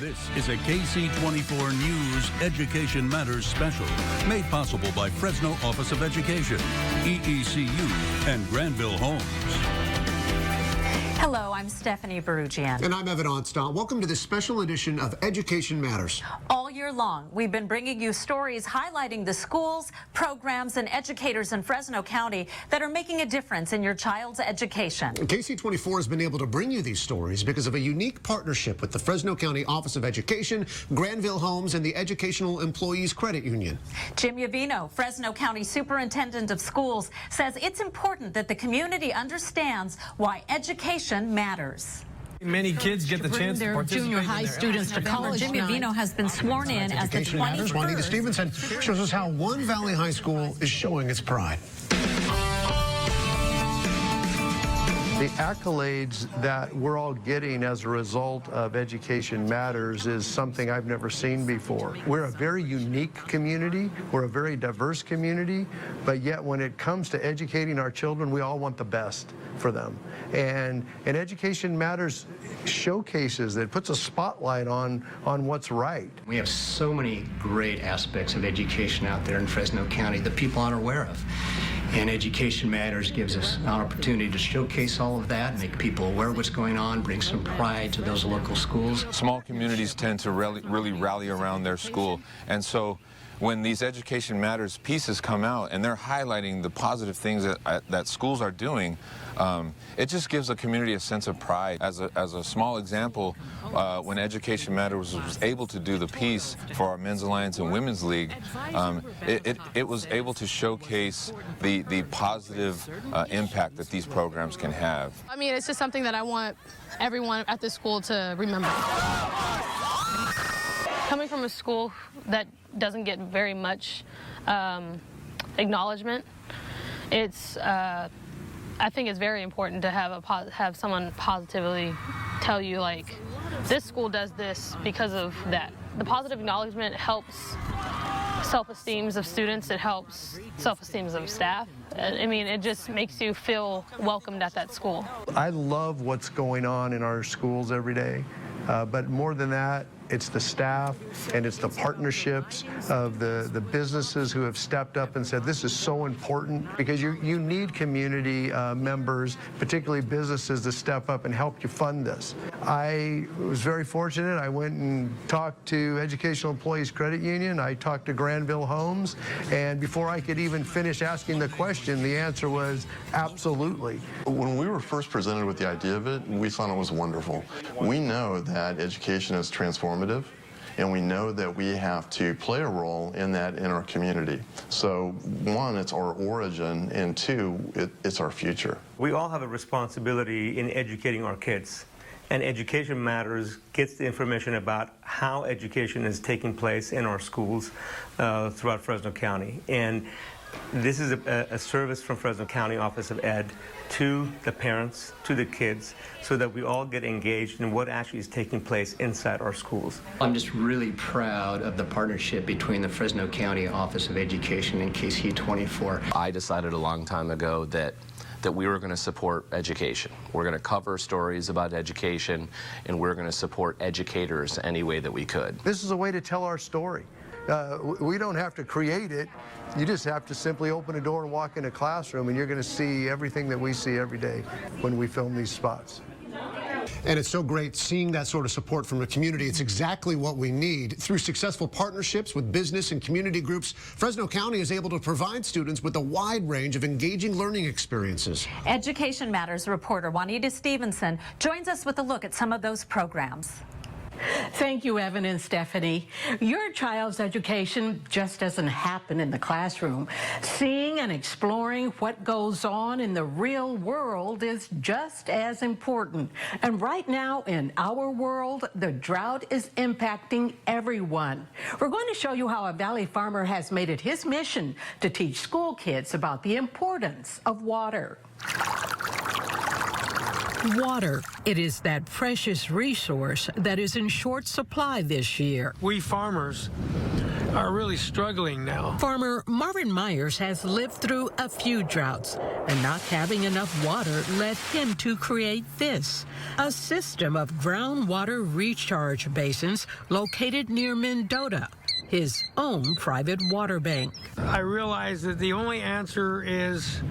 This is a KC24 News Education Matters special, made possible by Fresno Office of Education, EECU, and Granville Homes. Hello, I'm Stephanie Barugian. And I'm Evan Onstott. Welcome to this special edition of Education Matters. All year long, we've been bringing you stories highlighting the schools, programs, and educators in Fresno County that are making a difference in your child's education. KC24 has been able to bring you these stories because of a unique partnership with the Fresno County Office of Education, Granville Homes, and the Educational Employees Credit Union. Jim Yavino, Fresno County Superintendent of Schools, says it's important that the community understands why education matters. Many kids get the chance to participate junior high students to college. Jim Yavino has been sworn in as the 21st. Juanita Stevenson shows us how one Valley High School is showing its pride. The accolades that we're all getting as a result of Education Matters is something I've never seen before. We're a very unique community, we're a very diverse community, but yet when it comes to educating our children, we all want the best for them. And Education Matters showcases that, puts a spotlight on what's right. We have so many great aspects of education out there in Fresno County that people aren't aware of. And Education Matters gives us an opportunity to showcase all of that, make people aware of what's going on, bring some pride to those local schools. Small communities tend to really rally around their school, and so when these Education Matters pieces come out and they're highlighting the positive things that schools are doing, it just gives the community a sense of pride. As a small example, when Education Matters was able to do the piece for our Men's Alliance and Women's League, it was able to showcase the positive impact that these programs can have. I mean, it's just something that I want everyone at this school to remember. Coming from a school that doesn't get very much acknowledgement, I think it's very important to have someone positively tell you, like, this school does this because of that. The positive acknowledgement helps self-esteems of students, it helps self-esteems of staff. I mean, it just makes you feel welcomed at that school. I love what's going on in our schools every day, but more than that, it's the staff and it's the partnerships of the businesses who have stepped up and said this is so important, because you need community members, particularly businesses, to step up and help you fund this. I was very fortunate. I went and talked to Educational Employees Credit Union. I talked to Granville Homes, and before I could even finish asking the question, the answer was absolutely. When we were first presented with the idea of it, we thought it was wonderful. We know that education is transformative, and we know that we have to play a role in that in our community. So one, it's our origin, and two, it's our future. We all have a responsibility in educating our kids, and Education Matters gets the information about how education is taking place in our schools throughout Fresno County. And this is a service from Fresno County Office of Ed to the parents, to the kids, so that we all get engaged in what actually is taking place inside our schools. I'm just really proud of the partnership between the Fresno County Office of Education and KC24. I decided a long time ago that we were going to support education. We're going to cover stories about education, and we're going to support educators any way that we could. This is a way to tell our story. We don't have to create it. You just have to simply open a door and walk in a classroom, and you're going to see everything that we see every day when we film these spots. And it's so great seeing that sort of support from the community. It's exactly what we need. Through successful partnerships with business and community groups, Fresno County is able to provide students with a wide range of engaging learning experiences. Education Matters reporter Juanita Stevenson joins us with a look at some of those programs. Thank you, Evan and Stephanie. Your child's education just doesn't happen in the classroom. Seeing and exploring what goes on in the real world is just as important. And right now in our world, the drought is impacting everyone. We're going to show you how a Valley farmer has made it his mission to teach school kids about the importance of water. Water. It is that precious resource that is in short supply this year. We farmers are really struggling now. Farmer Marvin Myers has lived through a few droughts, and not having enough water led him to create this, a system of groundwater recharge basins located near Mendota, his own private water bank. I realized that the only answer is,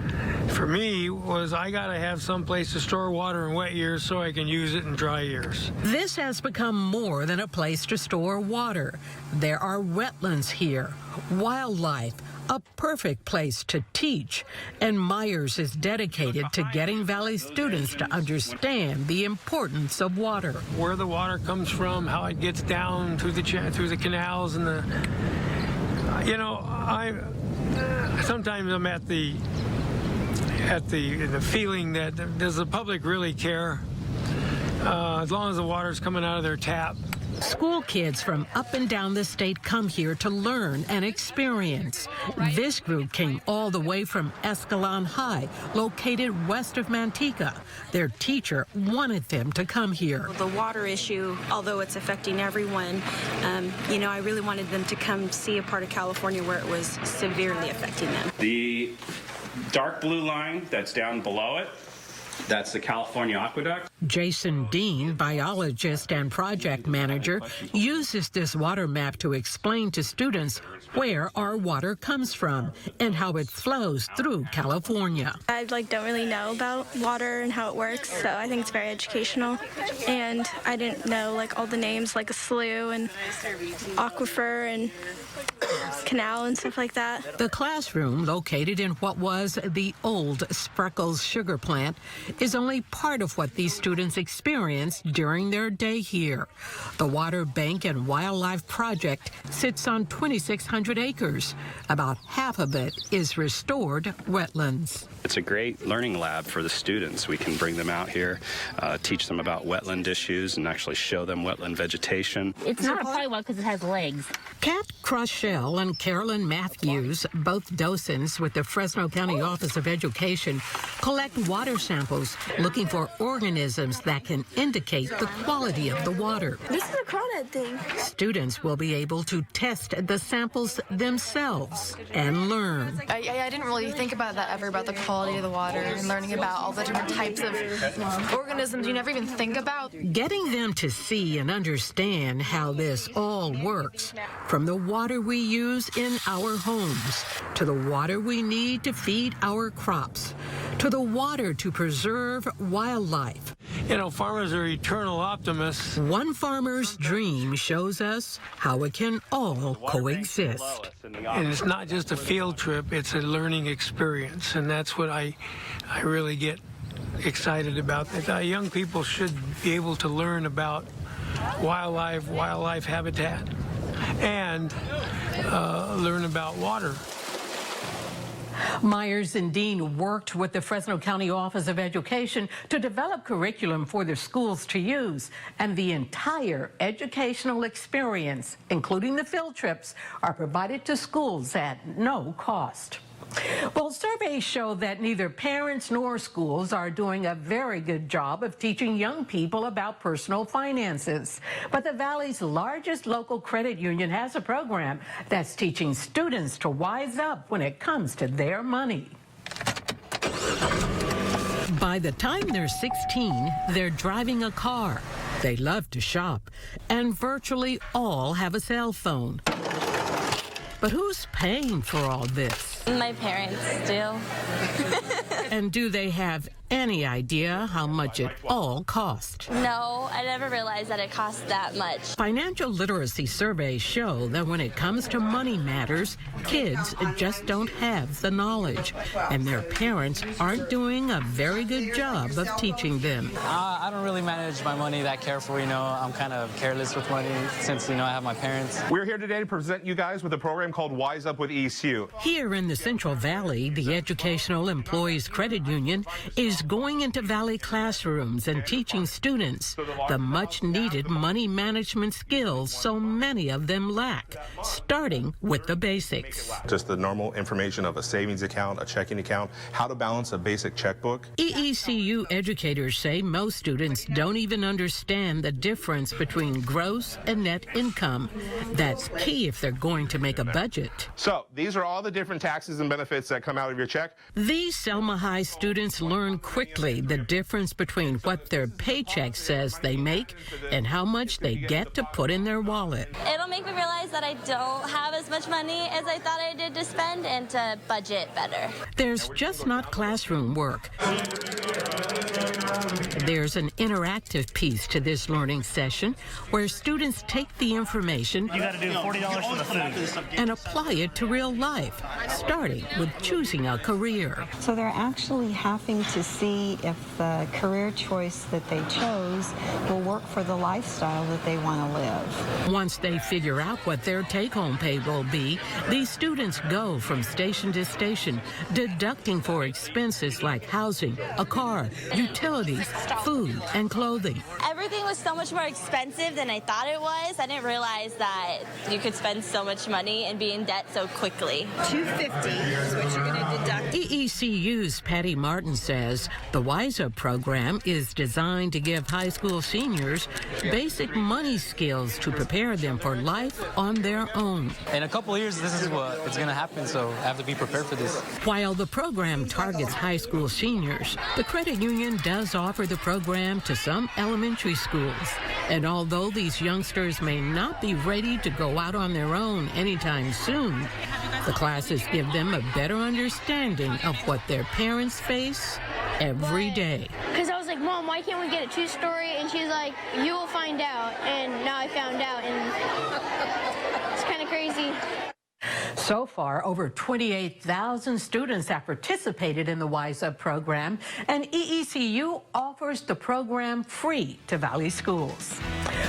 for me, was I got to have some place to store water in wet years so I can use it in dry years. This has become more than a place to store water. There are wetlands here, wildlife, a perfect place to teach, and Myers is dedicated to getting Valley students to understand the importance of water. Where the water comes from, how it gets down through the canals, and sometimes I'm at the feeling that does the public really care? As long as the water's coming out of their tap. School kids from up and down the state come here to learn and experience. This group came all the way from Escalon High, located west of Manteca. Their teacher wanted them to come here. The water issue, although it's affecting everyone, I really wanted them to come see a part of California where it was severely affecting them. The dark blue line that's down below it, that's the California Aqueduct. Jason Dean, biologist and project manager, uses this water map to explain to students where our water comes from and how it flows through California. I don't really know about water and how it works, so I think it's very educational. And I didn't know all the names like a slough and aquifer and canal and stuff like that. The classroom, located in what was the old Spreckles sugar plant, is only part of what these students experience during their day here. The Water Bank and Wildlife Project sits on 2,600 acres. About half of it is restored wetlands. It's a great learning lab for the students. We can bring them out here, teach them about wetland issues, and actually show them wetland vegetation. It's not a polywog because it has legs. Kat Crushell and Carolyn Matthews, both docents with the Fresno County Office of Education, collect water samples looking for organisms that can indicate the quality of the water. This is a crawdad thing. Students will be able to test the samples themselves and learn. I didn't really think about that ever, about the quality of the water and learning about all the different types of organisms you never even think about. Getting them to see and understand how this all works, from the water we use in our homes, to the water we need to feed our crops, to the water to preserve wildlife. Farmers are eternal optimists. One farmer's dream shows us how it can all coexist. And it's not just a field trip, it's a learning experience. And that's what I really get excited about. That young people should be able to learn about wildlife habitat, and learn about water. Myers and Dean worked with the Fresno County Office of Education to develop curriculum for their schools to use, and the entire educational experience, including the field trips, are provided to schools at no cost. Well, surveys show that neither parents nor schools are doing a very good job of teaching young people about personal finances. But the Valley's largest local credit union has a program that's teaching students to wise up when it comes to their money. By the time they're 16, they're driving a car. They love to shop, and virtually all have a cell phone. But who's paying for all this? My parents do. And do they have any idea how much it all costs? No, I never realized that it costs that much. Financial literacy surveys show that when it comes to money matters, kids just don't have the knowledge, and their parents aren't doing a very good job of teaching them. I don't really manage my money that careful, I'm kind of careless with money since, I have my parents. We're here today to present you guys with a program called Wise Up with ECU. Here in the Central Valley, the Educational Employees credit union is going into Valley classrooms and teaching students the much-needed money management skills so many of them lack, starting with the basics. Just the normal information of a savings account, a checking account, how to balance a basic checkbook. EECU educators say most students don't even understand the difference between gross and net income. That's key if they're going to make a budget. So these are all the different taxes and benefits that come out of your check. These Selma High students learn quickly the difference between what their paycheck says they make and how much they get to put in their wallet. It'll make me realize that I don't have as much money as I thought I did to spend and to budget better. There's just not classroom work. There's an interactive piece to this learning session where students take the information you got to do $40 for the food and apply it to real life, starting with choosing a career. So they're actually having to see if the career choice that they chose will work for the lifestyle that they want to live. Once they figure out what their take-home pay will be, these students go from station to station, deducting for expenses like housing, a car, utilities, food, and clothing. Everything was so much more expensive than I thought it was. I didn't realize that you could spend so much money and be in debt so quickly. $250 is what you're going to deduct. EECU's Patty Martin says the WISA program is designed to give high school seniors basic money skills to prepare them for life on their own. In a couple of years, this is what it's going to happen, so I have to be prepared for this. While the program targets high school seniors, the credit union does offer the program to some elementary schools. And although these youngsters may not be ready to go out on their own anytime soon, the classes give them a better understanding of what their parents face every day. Because I was like, Mom, why can't we get a two-story? And she's like, you will find out. And now I found out, and it's kind of crazy. So far, over 28,000 students have participated in the WISA program, and EECU offers the program free to Valley schools.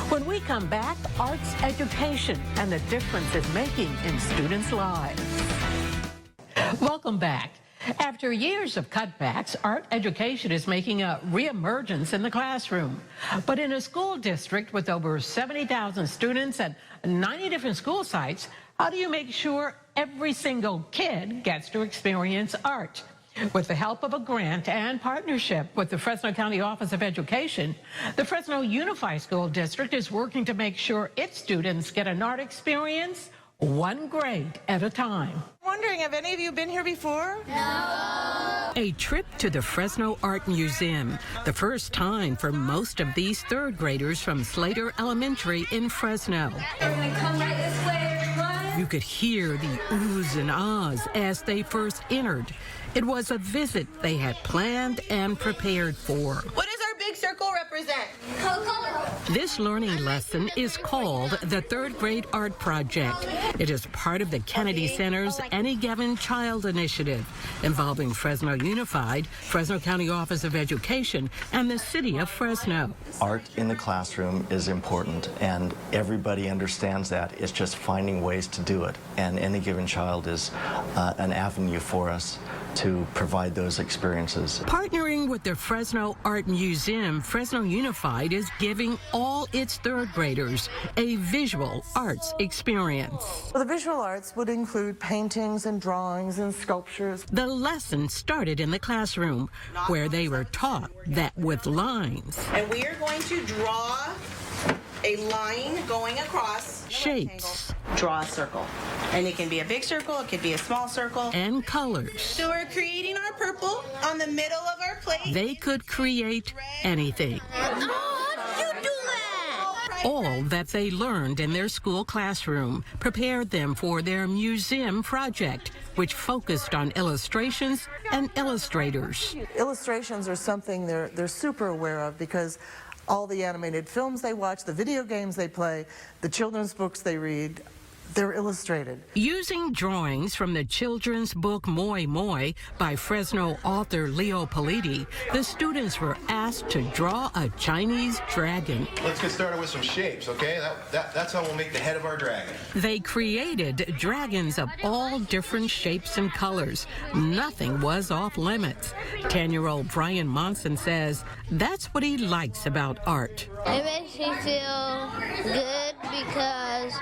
When we come back, arts education and the difference it's making in students' lives. Welcome back. After years of cutbacks, art education is making a reemergence in the classroom. But in a school district with over 70,000 students at 90 different school sites, how do you make sure every single kid gets to experience art? With the help of a grant and partnership with the Fresno County Office of Education, the Fresno Unified School District is working to make sure its students get an art experience one grade at a time. Wondering, have any of you been here before? No. A trip to the Fresno Art Museum, the first time for most of these third graders from Slater Elementary in Fresno. We're gonna come right this way, everyone. You could hear the oohs and ahs as they first entered. It was a visit they had planned and prepared for. What does our big circle represent? Coco. This learning lesson is called the Third Grade Art Project. It is part of the Kennedy Center's Any Given Child initiative, involving Fresno Unified, Fresno County Office of Education, and the City of Fresno. Art in the classroom is important, and everybody understands that. It's just finding ways to do it. And Any Given Child is an avenue for us to provide those experiences. Partnering with the Fresno Art Museum, Fresno Unified is giving all its third graders a visual arts experience. Well, the visual arts would include paintings and drawings and sculptures. The lesson started in the classroom, where they were taught that with lines, and we are going to draw a line going across shapes, draw a circle. And it can be a big circle, it could be a small circle. And colors. So we're creating our purple on the middle of our plate. They could create anything. Oh, how did you do that? All that they learned in their school classroom prepared them for their museum project, which focused on illustrations and illustrators. Illustrations are something they're super aware of, because all the animated films they watch, the video games they play, the children's books they read, they're illustrated. Using drawings from the children's book Moi Moi by Fresno author Leo Politi, the students were asked to draw a Chinese dragon. Let's get started with some shapes, okay? That's how we'll make the head of our dragon. They created dragons of all different shapes and colors. Nothing was off limits. 10-year-old Brian Monson says that's what he likes about art. It makes me feel good because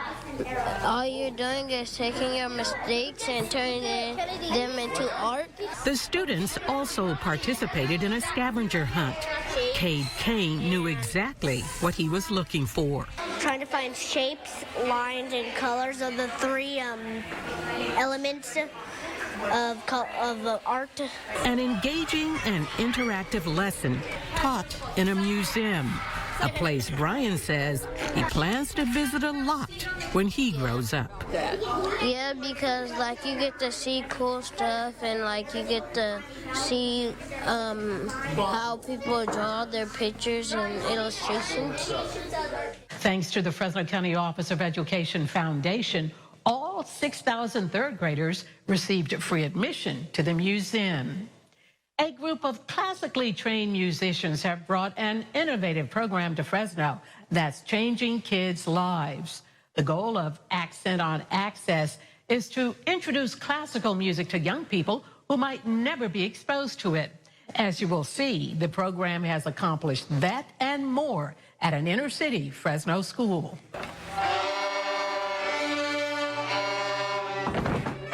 all you're doing is taking your mistakes and turning them into art. The students also participated in a scavenger hunt. Cade Kane knew exactly what he was looking for. Trying to find shapes, lines, and colors of the three elements of art. An engaging and interactive lesson taught in a museum, a place Brian says he plans to visit a lot when he grows up. Yeah, because like you get to see cool stuff and like you get to see how people draw their pictures and illustrations. Thanks to the Fresno County Office of Education Foundation, all 6,000 third graders received free admission to the museum. A group of classically trained musicians have brought an innovative program to Fresno that's changing kids' lives. The goal of Accent on Access is to introduce classical music to young people who might never be exposed to it. As you will see, the program has accomplished that and more at an inner-city Fresno school.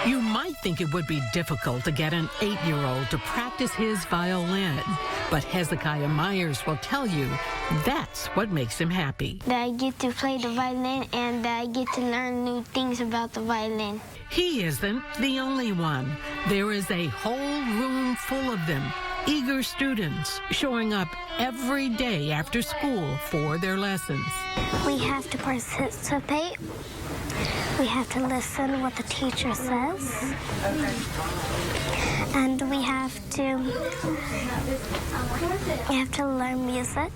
You might think it would be difficult to get an 8-year-old to practice his violin, but Hezekiah Myers will tell you that's what makes him happy. That I get to play the violin and that I get to learn new things about the violin. He isn't the only one. There is a whole room full of them, eager students showing up every day after school for their lessons. We have to participate. We have to listen to what the teacher says. And we have to learn music.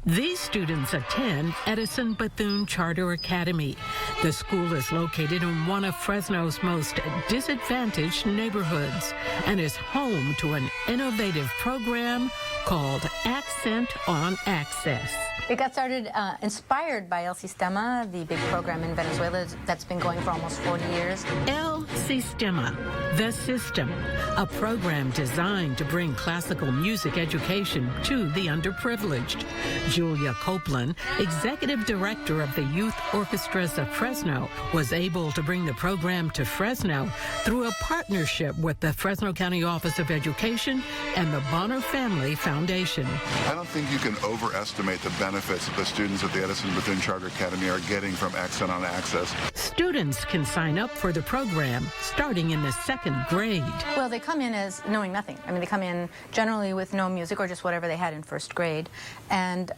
These students attend Edison Bethune Charter Academy. The school is located in one of Fresno's most disadvantaged neighborhoods and is home to an innovative program called Accent on Access. It got started inspired by El Sistema, the big program in Venezuela that's been going for almost 40 years. El Sistema, the system, a program designed to bring classical music education to the underprivileged. Julia Copeland, executive director of the Youth Orchestras of Fresno, was able to bring the program to Fresno through a partnership with the Fresno County Office of Education and the Bonner Family Foundation. I don't think you can overestimate the benefits that the students at the Edison Bethune Charter Academy are getting from Accent on Access. Students can sign up for the program starting in the 2nd grade. Well, they come in as knowing nothing. I mean, they come in generally with no music or just whatever they had in 1st grade. And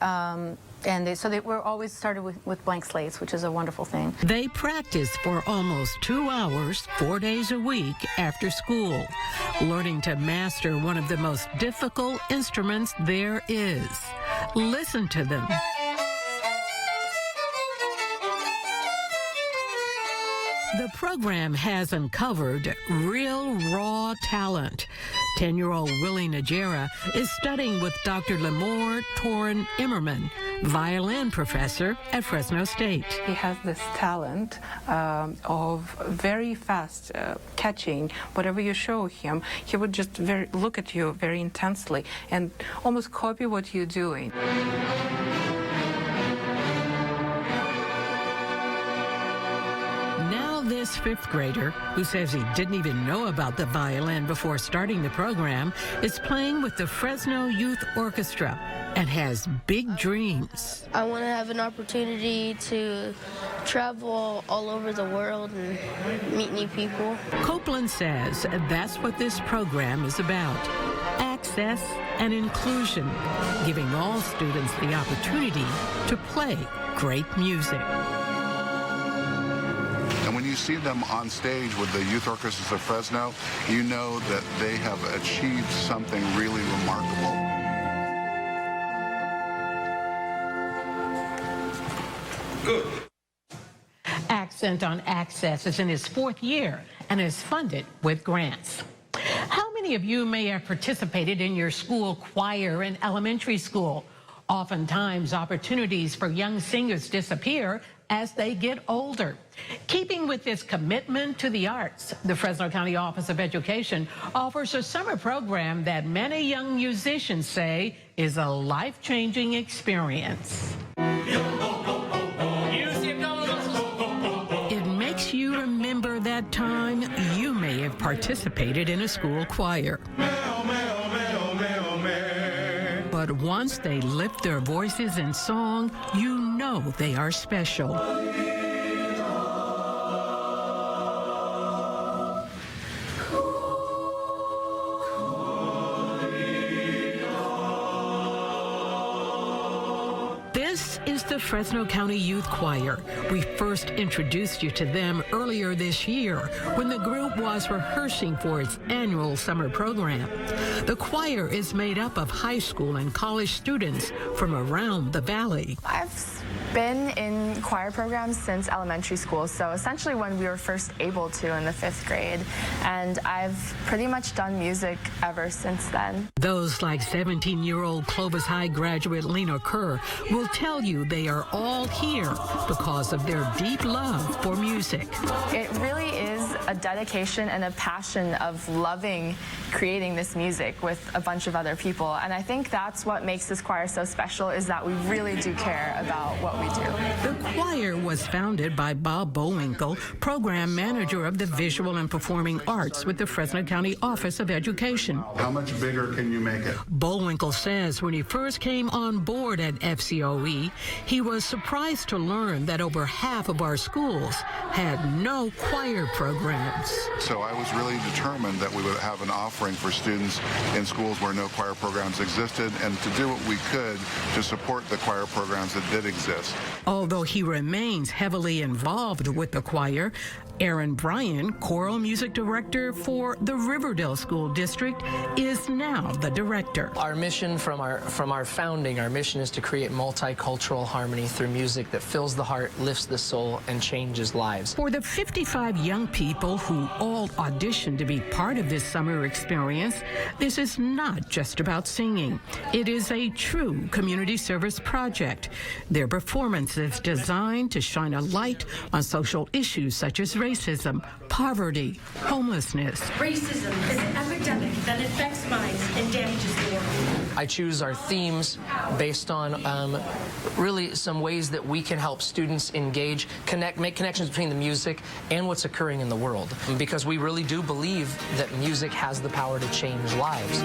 they were always started with blank slates, which is a wonderful thing. They practice for almost 2 hours, 4 days a week after school, learning to master one of the most difficult instruments there is. Listen to them. The program has uncovered real raw talent. 10-year-old Willie Najera is studying with Dr. Lemore Torin Immerman, violin professor at Fresno State. He has this talent of very fast catching whatever you show him. He would just look at you very intensely and almost copy what you're doing. This 5th grader, who says he didn't even know about the violin before starting the program, is playing with the Fresno Youth Orchestra and has big dreams. I want to have an opportunity to travel all over the world and meet new people. Copeland says that's what this program is about. Access and inclusion, giving all students the opportunity to play great music. And when you see them on stage with the Youth Orchestras of Fresno, you know that they have achieved something really remarkable. Accent on Access is in its 4th year and is funded with grants. How many of you may have participated in your school choir in elementary school? Oftentimes, opportunities for young singers disappear as they get older. Keeping with this commitment to the arts, the Fresno County Office of Education offers a summer program that many young musicians say is a life-changing experience. It makes you remember that time you may have participated in a school choir. But once they lift their voices in song, you know they are special. This is the Fresno County Youth Choir. We first introduced you to them earlier this year when the group was rehearsing for its annual summer program. The choir is made up of high school and college students from around the valley. I've been in choir programs since elementary school, so essentially when we were first able to in the 5th grade, and I've pretty much done music ever since then. Those like 17-year-old Clovis High graduate Lena Kerr will tell you they are all here because of their deep love for music. It really is a dedication and a passion of loving creating this music with a bunch of other people, and I think that's what makes this choir so special, is that we really do care about what we do. The choir was founded by Bob Bowinkle, program manager of the Visual and Performing Arts with the Fresno County Office of Education. How much bigger can you make it? Bowinkle says when he first came on board at FCOE, he was surprised to learn that over half of our schools had no choir programs. So I was really determined that we would have an offering for students in schools where no choir programs existed, and to do what we could to support the choir programs that did exist. Although he remains heavily involved with the choir, Aaron Bryan, choral music director for the Riverdale School District, is now the director. Our mission from our founding, our mission is to create multicultural harmony through music that fills the heart, lifts the soul, and changes lives. For the 55 young people who all auditioned to be part of this summer experience, this is not just about singing. It is a true community service project. Their performance is designed to shine a light on social issues such as racism, poverty, homelessness. Racism is an epidemic that affects minds and damages the world. I choose our themes based on really some ways that we can help students engage, make connections between the music and what's occurring in the world, because we really do believe that music has the power to change lives.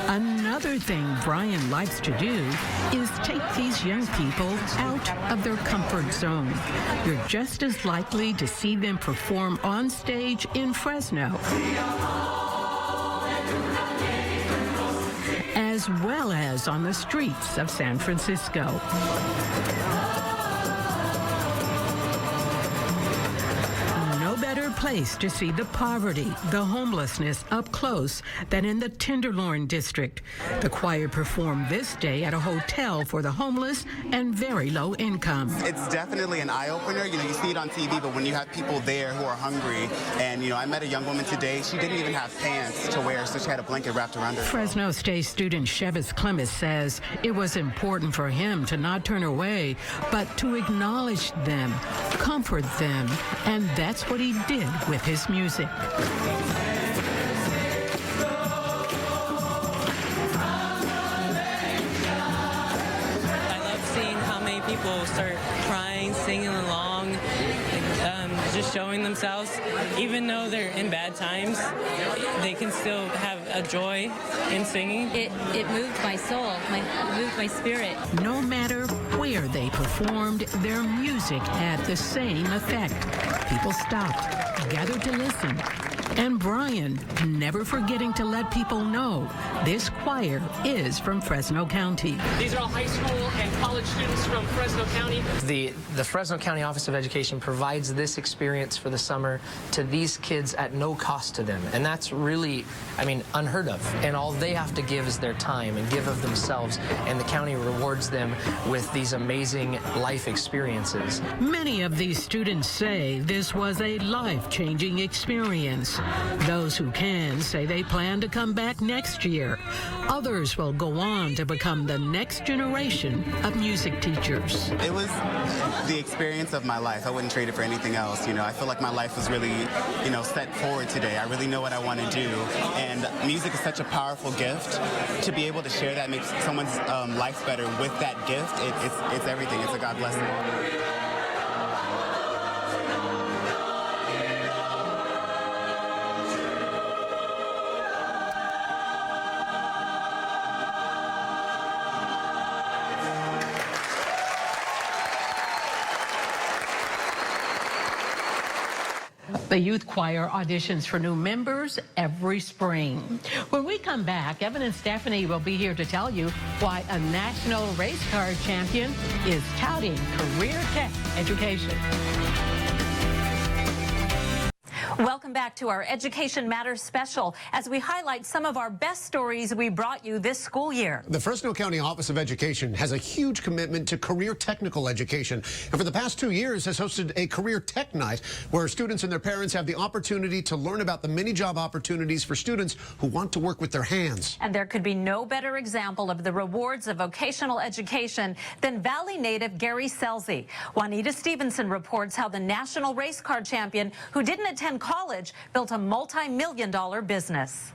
Another thing Brian likes to do is take these young people out of their comfort zone. You're just as likely to see them perform on stage in Fresno as well as on the streets of San Francisco. Place to see the poverty, the homelessness up close than in the Tenderloin district. The choir performed this day at a hotel for the homeless and very low income. It's definitely an eye-opener. You know, you see it on TV, but when you have people there who are hungry, and you know, I met a young woman today, she didn't even have pants to wear, so she had a blanket wrapped around her. Fresno State student Chevis Clemens says it was important for him to not turn away, but to acknowledge them, comfort them, and that's what he did with his music. I love seeing how many people start crying, singing along, just showing themselves. Even though they're in bad times, they can still have a joy in singing. It moved my soul, moved my spirit. No matter where they performed, their music had the same effect. People stopped, gathered to listen. And Brian, never forgetting to let people know this choir is from Fresno County. These are all high school and college students from Fresno County. The Fresno County Office of Education provides this experience for the summer to these kids at no cost to them. And that's really, I mean, unheard of. And all they have to give is their time and give of themselves. And the county rewards them with these amazing life experiences. Many of these students say this was a life-changing experience. Those who can say they plan to come back next year. Others will go on to become the next generation of music teachers. It was the experience of my life. I wouldn't trade it for anything else. You know, I feel like my life was really, you know, set forward today. I really know what I want to do. And music is such a powerful gift. To be able to share that, makes someone's life better with that gift, it's everything. It's a God blessing. The youth choir auditions for new members every spring. When we come back, Evan and Stephanie will be here to tell you why a national race car champion is touting career tech education. Welcome back to our Education Matters special as we highlight some of our best stories we brought you this school year. The Fresno County Office of Education has a huge commitment to career technical education, and for the past 2 years has hosted a career tech night where students and their parents have the opportunity to learn about the many job opportunities for students who want to work with their hands. And there could be no better example of the rewards of vocational education than Valley native Gary Selzy. Juanita Stevenson reports how the national race car champion, who didn't attend college, built a multi-million-dollar business.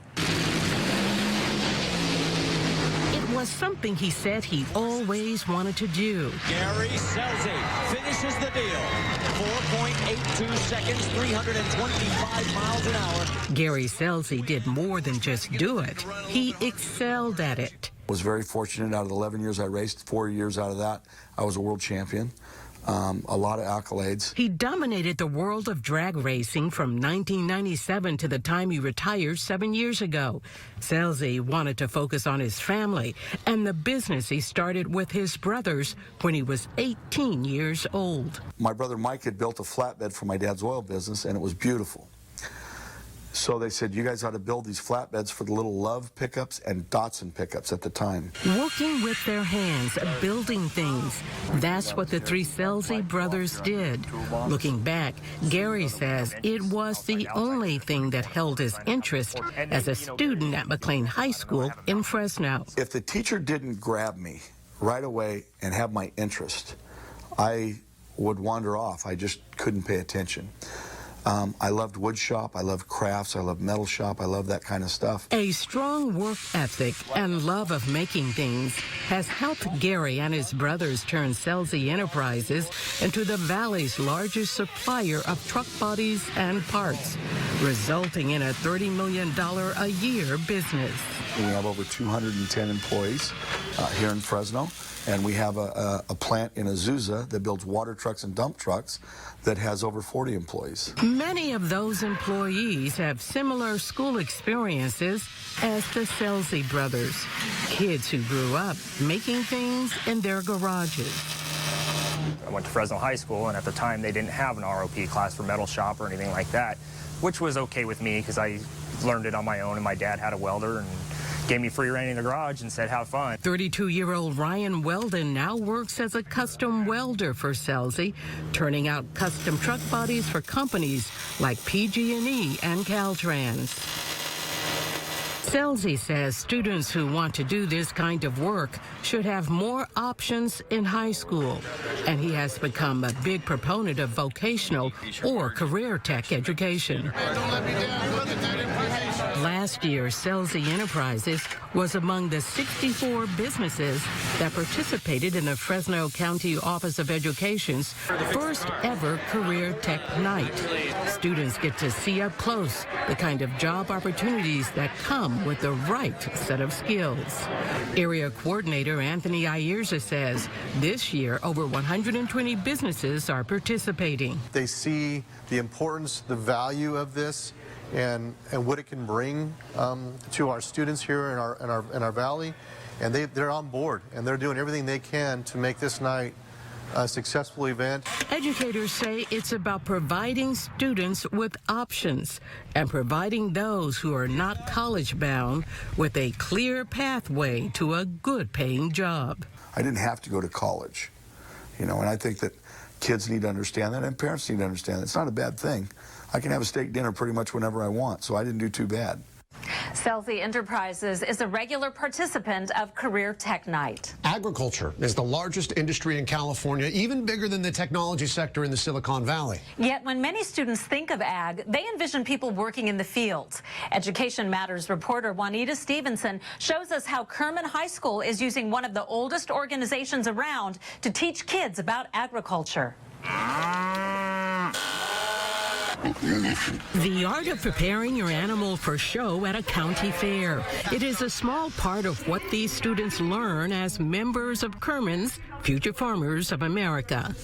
It was something he said he always wanted to do. Gary Selzy finishes the deal. 4.82 seconds, 325 miles an hour. Gary Selzy did more than just do it. He excelled at it. Was very fortunate. Out of the 11 years I raced, 4 years out of that, I was a world champion. A lot of accolades. He dominated the world of drag racing from 1997 to the time he retired 7 years ago. Selzy wanted to focus on his family and the business he started with his brothers when he was 18 years old. My brother Mike had built a flatbed for my dad's oil business, and it was beautiful. So they said, you guys ought to build these flatbeds for the little Love pickups and Datsun pickups at the time. Working with their hands, building things. That's what the three Selzy brothers did. Looking back, Gary says it was the only thing that held his interest as a student at McLean High School in Fresno. If the teacher didn't grab me right away and have my interest, I would wander off. I just couldn't pay attention. I loved wood shop, I loved crafts, I loved metal shop, I loved that kind of stuff. A strong work ethic and love of making things has helped Gary and his brothers turn Selzy Enterprises into the Valley's largest supplier of truck bodies and parts, resulting in a $30 million a year business. We have over 210 employees here in Fresno, and we have a plant in Azusa that builds water trucks and dump trucks that has over 40 employees. Many of those employees have similar school experiences as the Selzy brothers, kids who grew up making things in their garages. I went to Fresno High School, and at the time they didn't have an ROP class for metal shop or anything like that, which was okay with me because I learned it on my own, and my dad had a welder and gave me free reign in the garage and said, have fun. 32-year-old Ryan Weldon now works as a custom welder for Selzy, turning out custom truck bodies for companies like PG&E and Caltrans. Selzy says students who want to do this kind of work should have more options in high school, and he has become a big proponent of vocational or career tech education. Last year, Selzy Enterprises was among the 64 businesses that participated in the Fresno County Office of Education's first ever Career Tech Night. Students get to see up close the kind of job opportunities that come with the right set of skills. Area Coordinator Anthony Ayerza says this year over 120 businesses are participating. They see the importance, the value of this, and what it can bring to our students here in our valley, and they're on board, and they're doing everything they can to make this night a successful event. Educators say it's about providing students with options and providing those who are not college-bound with a clear pathway to a good-paying job. I didn't have to go to college, and I think that kids need to understand that, and parents need to understand that. It's not a bad thing. I can have a steak dinner pretty much whenever I want, so I didn't do too bad. Selzy Enterprises is a regular participant of Career Tech Night. Agriculture is the largest industry in California, even bigger than the technology sector in the Silicon Valley. Yet when many students think of ag, they envision people working in the fields. Education Matters reporter Juanita Stevenson shows us how Kerman High School is using one of the oldest organizations around to teach kids about agriculture. The art of preparing your animal for show at a county fair. It is a small part of what these students learn as members of Kerman's Future Farmers of America.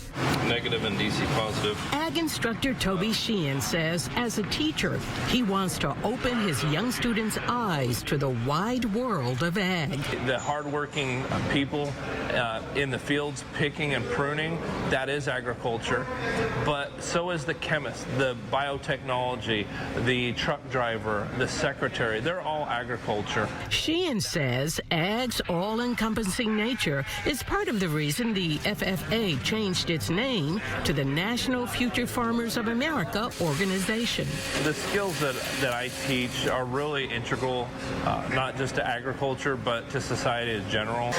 Negative and DC positive. Ag instructor Toby Sheehan says as a teacher, he wants to open his young students' eyes to the wide world of ag. The hardworking people in the fields picking and pruning, that is agriculture. But so is the chemist, the biotechnology, the truck driver, the secretary. They're all agriculture. Sheehan says ag's all-encompassing nature is part of the reason the FFA changed its name to the National Future Farmers of America organization. The skills that I teach are really integral, not just to agriculture, but to society in general.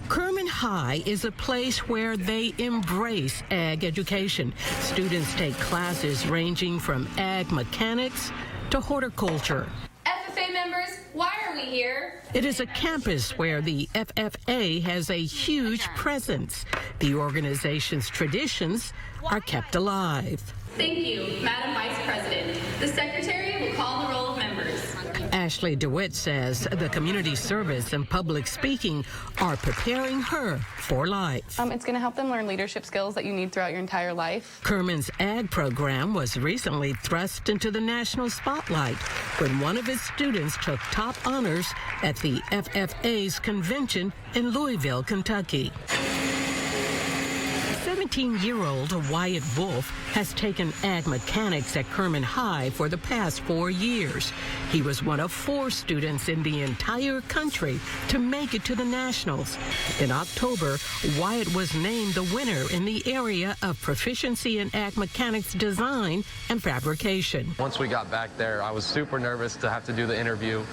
Kerman High is a place where they embrace ag education. Students take classes ranging from ag mechanics to horticulture. FFA members, why are we here? It is a campus where the FFA has a huge presence. The organization's traditions are kept alive. Thank you, Madam Vice President. The Secretary will call the roll of members. Ashley DeWitt says the community service and public speaking are preparing her for life. It's going to help them learn leadership skills that you need throughout your entire life. Kerman's ag program was recently thrust into the national spotlight when one of his students took top honors at the FFA's convention in Louisville, Kentucky. 17-year-old Wyatt Wolf has taken ag mechanics at Kerman High for the past 4 years. He was one of 4 students in the entire country to make it to the Nationals. In October, Wyatt was named the winner in the area of proficiency in ag mechanics design and fabrication. Once we got back there, I was super nervous to have to do the interview.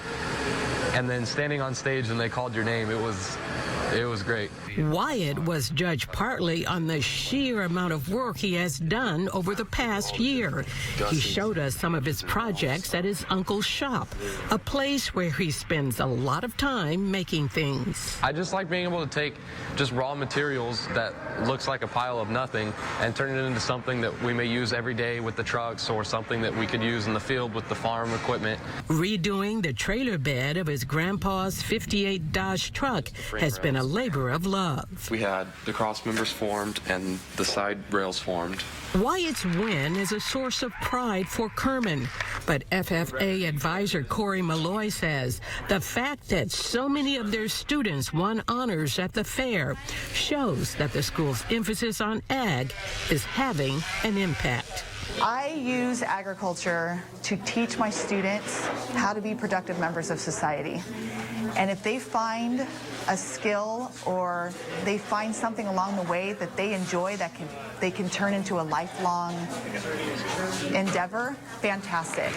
And then standing on stage and they called your name, it was great. Wyatt was judged partly on the sheer amount of work he has done over the past year. He showed us some of his projects at his uncle's shop, a place where he spends a lot of time making things. I just like being able to take just raw materials that looks like a pile of nothing and turn it into something that we may use every day with the trucks or something that we could use in the field with the farm equipment. Redoing the trailer bed of his grandpa's 58 Dodge truck has been a labor of love. We had the cross members formed and the side rails formed. Wyatt's win is a source of pride for Kerman, but FFA advisor Corey Malloy says the fact that so many of their students won honors at the fair shows that the school's emphasis on ag is having an impact. I use agriculture to teach my students how to be productive members of society. And if they find a skill or they find something along the way that they enjoy that they can turn into a lifelong endeavor, fantastic.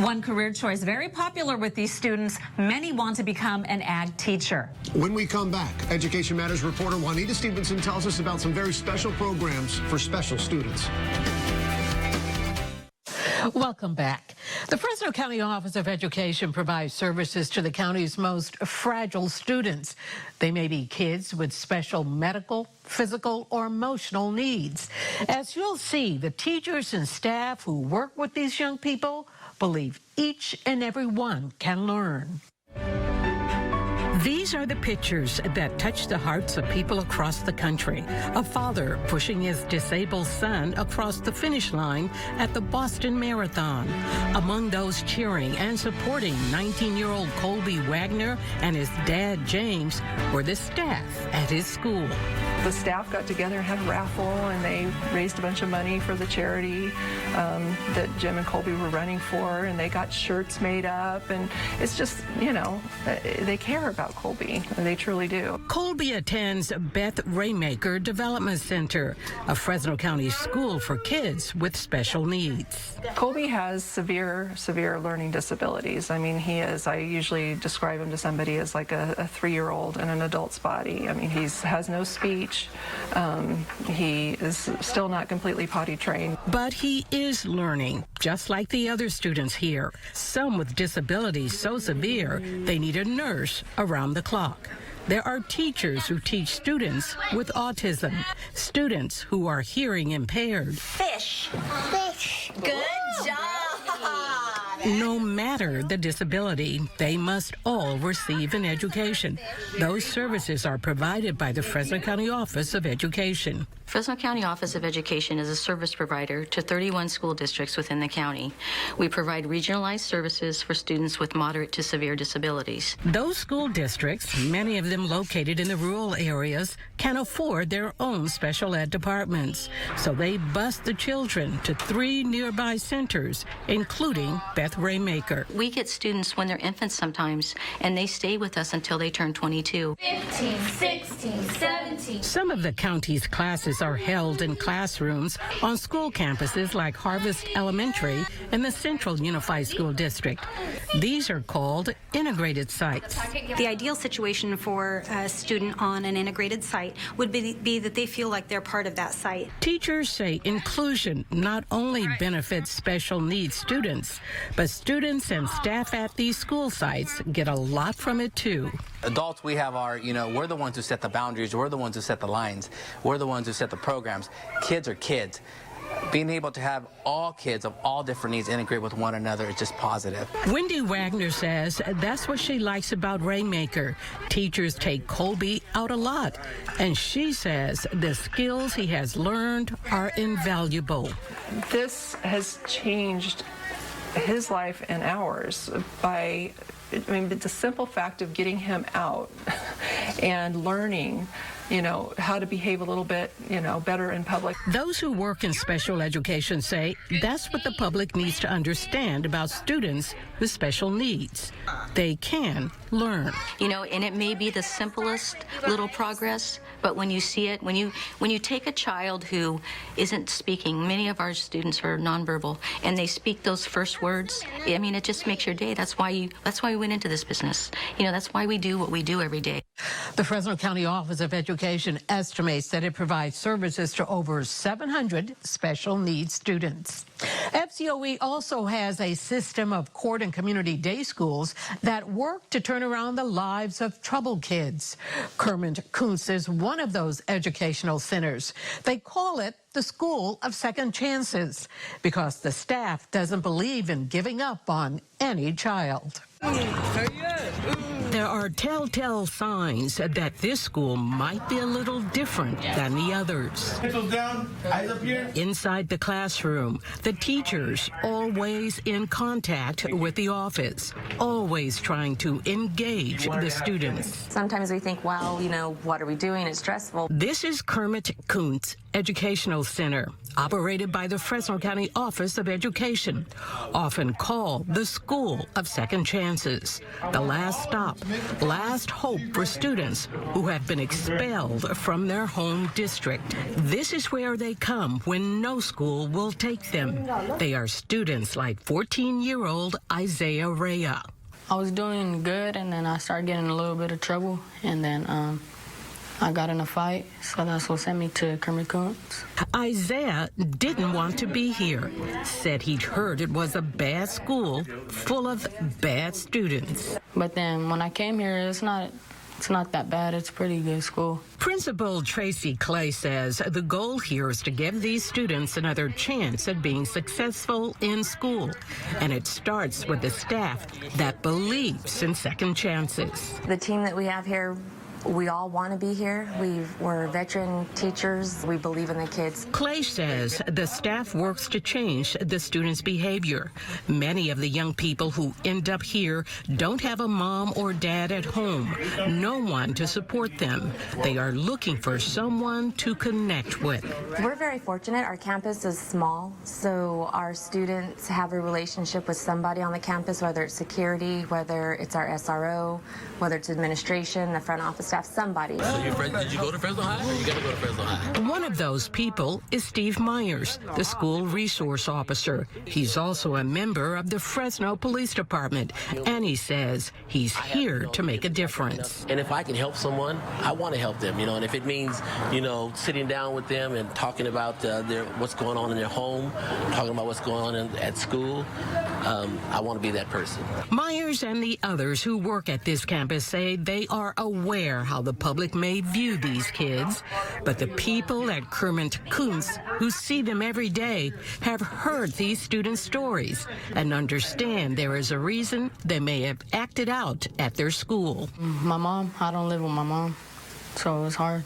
One career choice very popular with these students. Many want to become an ag teacher. When we come back, Education Matters reporter Juanita Stevenson tells us about some very special programs for special students. Welcome back. The Fresno County Office of Education provides services to the county's most fragile students. They may be kids with special medical, physical, or emotional needs. As you'll see, the teachers and staff who work with these young people believe each and every one can learn. These These are the pictures that touch the hearts of people across the country. A father pushing his disabled son across the finish line at the Boston Marathon. Among those cheering and supporting 19-year-old Colby Wagner and his dad, James, were the staff at his school. The staff got together and had a raffle, and they raised a bunch of money for the charity that Jim and Colby were running for, and they got shirts made up, and it's just, you know, they care about Colby. They truly do. Colby attends Beth Raymaker Development Center, a Fresno County school for kids with special needs. Colby has severe learning disabilities. I mean, I usually describe him to somebody as like a 3-year-old in an adult's body. I mean, he has no speech. He is still not completely potty trained. But he is learning, just like the other students here. Some with disabilities so severe, they need a nurse around the clock. There are teachers who teach students with autism, students who are hearing impaired. Fish. Good job. No matter the disability, they must all receive an education. Those services are provided by the Fresno County Office of Education. Fresno County Office of Education is a service provider to 31 school districts within the county. We provide regionalized services for students with moderate to severe disabilities. Those school districts, many of them located in the rural areas, can afford their own special ed departments. So they bus the children to 3 nearby centers, including Beth Raymaker. We get students when they're infants sometimes, and they stay with us until they turn 22. 15, 16, 17. Some of the county's classes are held in classrooms on school campuses like Harvest Elementary and the Central Unified School District. These are called integrated sites. The ideal situation for a student on an integrated site would be that they feel like they're part of that site. Teachers say inclusion not only benefits special needs students, but students and staff at these school sites get a lot from it too. Adults, we have our, we're the ones who set the boundaries, we're the ones who set the lines, we're the ones who set the programs. Kids are kids. Being able to have all kids of all different needs integrate with one another is just positive. Wendy Wagner says that's what she likes about Raymaker. Teachers take Colby out a lot, and she says the skills he has learned are invaluable. This has changed his life and ours by, the simple fact of getting him out and learning, how to behave a little bit, better in public. Those who work in special education say that's what the public needs to understand about students with special needs. They can learn. And it may be the simplest little progress, but when you see it, when you take a child who isn't speaking, many of our students are nonverbal, and they speak those first words, it just makes your day. That's why we went into this business. That's why we do what we do every day. The Fresno County Office of Education estimates that it provides services to over 700 special needs students. FCOE also has a system of court and community day schools that work to turn around the lives of troubled kids. Kermit Kuntz is one of those educational centers. They call it the School of Second Chances because the staff doesn't believe in giving up on any child. There are telltale signs that this school might be a little different than the others. Down, eyes up here. Inside the classroom, the teachers always in contact with the office, always trying to engage the students. Sometimes we think, wow, what are we doing? It's stressful. This is Kermit Kuntz Educational Center, operated by the Fresno County Office of Education, often called the School of Second Chances, the last stop, last hope for students who have been expelled from their home district. This is where they come when no school will take them. They are students like 14-year-old Isaiah Rhea. I was doing good, and then I started getting in a little bit of trouble, and then I got in a fight, so that's what sent me to Kermit Kuntz. Isaiah didn't want to be here, said he'd heard it was a bad school full of bad students. But then when I came here, it's not it's not that bad. It's a pretty good school. Principal Tracy Clay says the goal here is to give these students another chance at being successful in school. And it starts with the staff that believes in second chances. The team that we have here, we all want to be here. We're veteran teachers. We believe in the kids. Clay says the staff works to change the students' behavior. Many of the young people who end up here don't have a mom or dad at home, no one to support them. They are looking for someone to connect with. We're very fortunate. Our campus is small, so our students have a relationship with somebody on the campus, whether it's security, whether it's our SRO, whether it's administration, the front office staff, somebody. So did you go to Fresno High, or you got to go to Fresno High? One of those people is Steve Myers, the school resource officer. He's also a member of the Fresno Police Department, and he says he's here to make a difference. And if I can help someone, I want to help them, and if it means, sitting down with them and talking about what's going on in their home, talking about what's going on at school, I want to be that person. Myers and the others who work at this campus say they are aware how the public may view these kids, but the people at Kermit Kuntz who see them every day have heard these students' stories and understand there is a reason they may have acted out at their school. My mom, I don't live with my mom, so it's hard.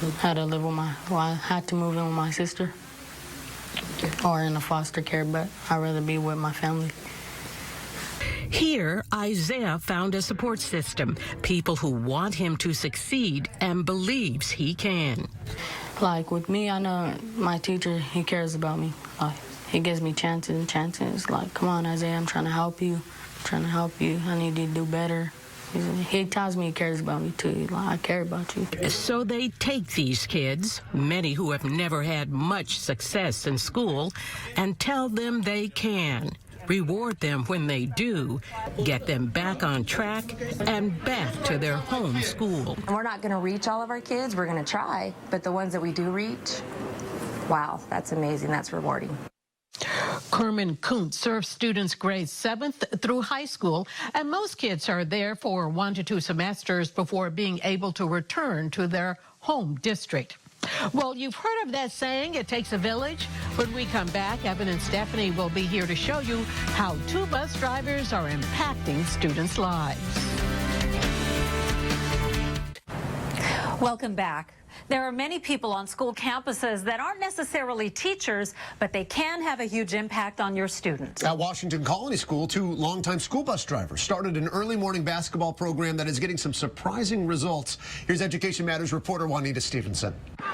I had to move in with my sister or in a foster care, but I'd rather be with my family. Here, Isaiah found a support system, people who want him to succeed and believes he can. Like with me, I know my teacher, he cares about me. He gives me chances. Like, come on, Isaiah, I'm trying to help you. I need you to do better. He tells me he cares about me too. Like, I care about you. So they take these kids, many who have never had much success in school, and tell them they can. Reward them when they do, get them back on track and back to their home school. And we're not going to reach all of our kids. We're going to try. But the ones that we do reach, wow, that's amazing. That's rewarding. Kermit Kuntz serves students grades 7th through high school, and most kids are there for 1 to 2 semesters before being able to return to their home district. Well, you've heard of that saying, it takes a village. When we come back, Evan and Stephanie will be here to show you how 2 bus drivers are impacting students' lives. Welcome back. There are many people on school campuses that aren't necessarily teachers, but they can have a huge impact on your students. At Washington Colony School, 2 longtime school bus drivers started an early morning basketball program that is getting some surprising results. Here's Education Matters reporter Juanita Stevenson.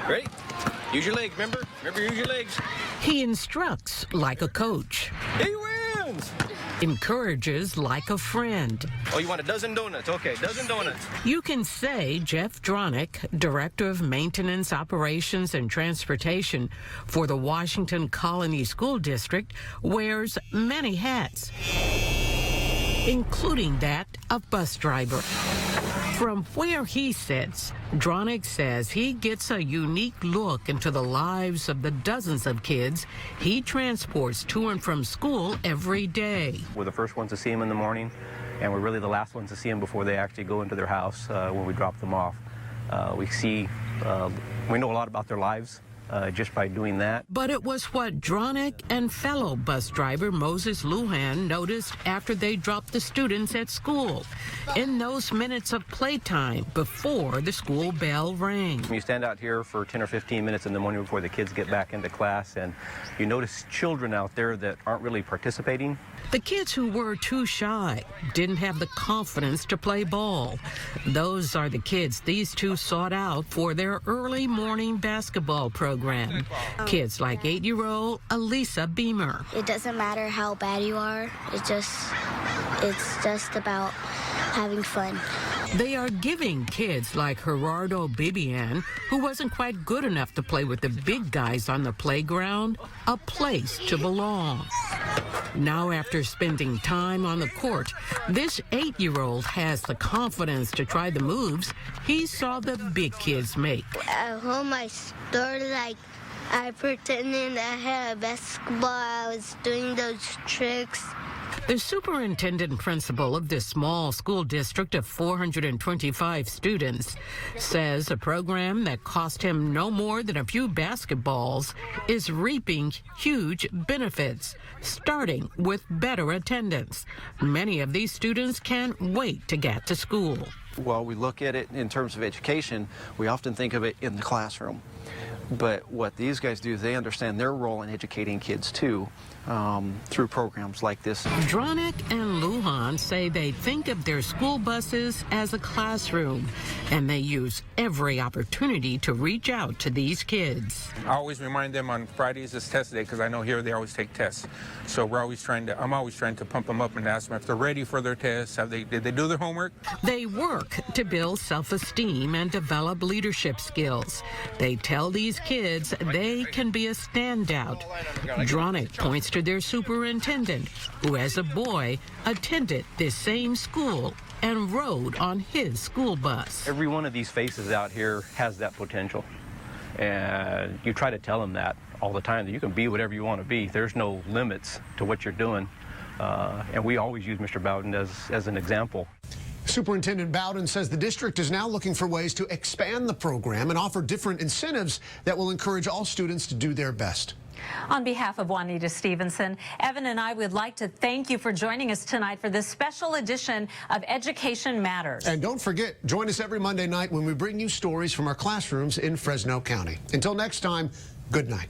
Ready? Use your legs, remember? Use your legs. He instructs like a coach. He wins! Encourages like a friend. Oh, you want a dozen donuts? Okay, dozen donuts. You can say Jeff Dronick, Director of Maintenance, Operations, and Transportation for the Washington Colony School District, wears many hats, including that of bus driver. From where he sits, Dronick says he gets a unique look into the lives of the dozens of kids he transports to and from school every day. We're the first ones to see them in the morning, and we're really the last ones to see them before they actually go into their house when we drop them off. We know a lot about their lives just by doing that. But it was what Dronick and fellow bus driver Moses Lujan noticed after they dropped the students at school, in those minutes of playtime before the school bell rang. You stand out here for 10 or 15 minutes in the morning before the kids get back into class, and you notice children out there that aren't really participating. The kids who were too shy, didn't have the confidence to play ball. Those are the kids these 2 sought out for their early morning basketball program. Kids like 8-year-old Elisa Beamer. It doesn't matter how bad you are. It's just about having fun. They are giving kids like Gerardo Bibian, who wasn't quite good enough to play with the big guys on the playground, a place to belong. Now, after spending time on the court, this 8-year-old has the confidence to try the moves he saw the big kids make. At home, I started I pretended I had a basketball. I was doing those tricks. The superintendent and principal of this small school district of 425 students says a program that cost him no more than a few basketballs is reaping huge benefits, starting with better attendance. Many of these students can't wait to get to school. While we look at it in terms of education, we often think of it in the classroom. But what these guys do is they understand their role in educating kids too, through programs like this. Dronek and Lujan say they think of their school buses as a classroom, and they use every opportunity to reach out to these kids. I always remind them on Fridays is test day because I know here they always take tests. So I'm always trying to pump them up and ask them if they're ready for their tests. Did they do their homework? They work to build self-esteem and develop leadership skills. They tell these kids they can be a standout. Dronek points to their superintendent, who as a boy attended this same school and rode on his school bus. Every one of these faces out here has that potential. And you try to tell them that all the time, that you can be whatever you want to be. There's no limits to what you're doing. And we always use Mr. Bowden as an example. Superintendent Bowden says the district is now looking for ways to expand the program and offer different incentives that will encourage all students to do their best. On behalf of Juanita Stevenson, Evan and I would like to thank you for joining us tonight for this special edition of Education Matters. And don't forget, join us every Monday night when we bring you stories from our classrooms in Fresno County. Until next time, good night.